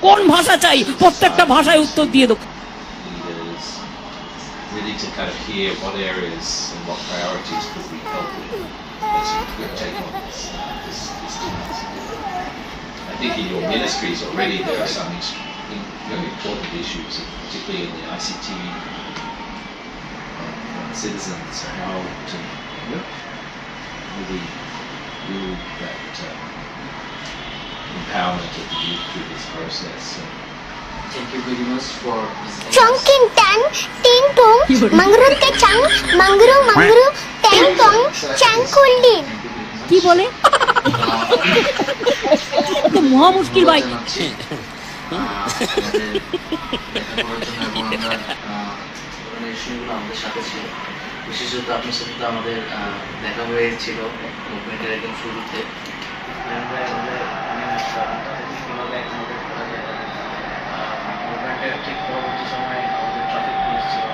কোন ভাষা চাই, প্রত্যেকটা ভাষায় উত্তর দিয়ে দেবো। Really to kind of hear what areas and what priorities could we help with as you take on this task. I think in your ministries already there are some very important issues, particularly in the ICT citizens, how to really do that empowerment of the youth through this process. So, thank you very much for Chongkin tan, ting tong, mangru te chang, mangru, tang tong, chang kulli. কি বলে? তো মহা মুশকিল ভাই। আমাদের সাথে ছিল, বিশেষত আপনার সাথে তো আমাদের দেখা হয়েছিল মুভমেন্টের একদম শুরুতে। মুভমেন্টের ঠিক পরবর্তী সময় আমাদের ট্রাফিক পুলিশ ছিল।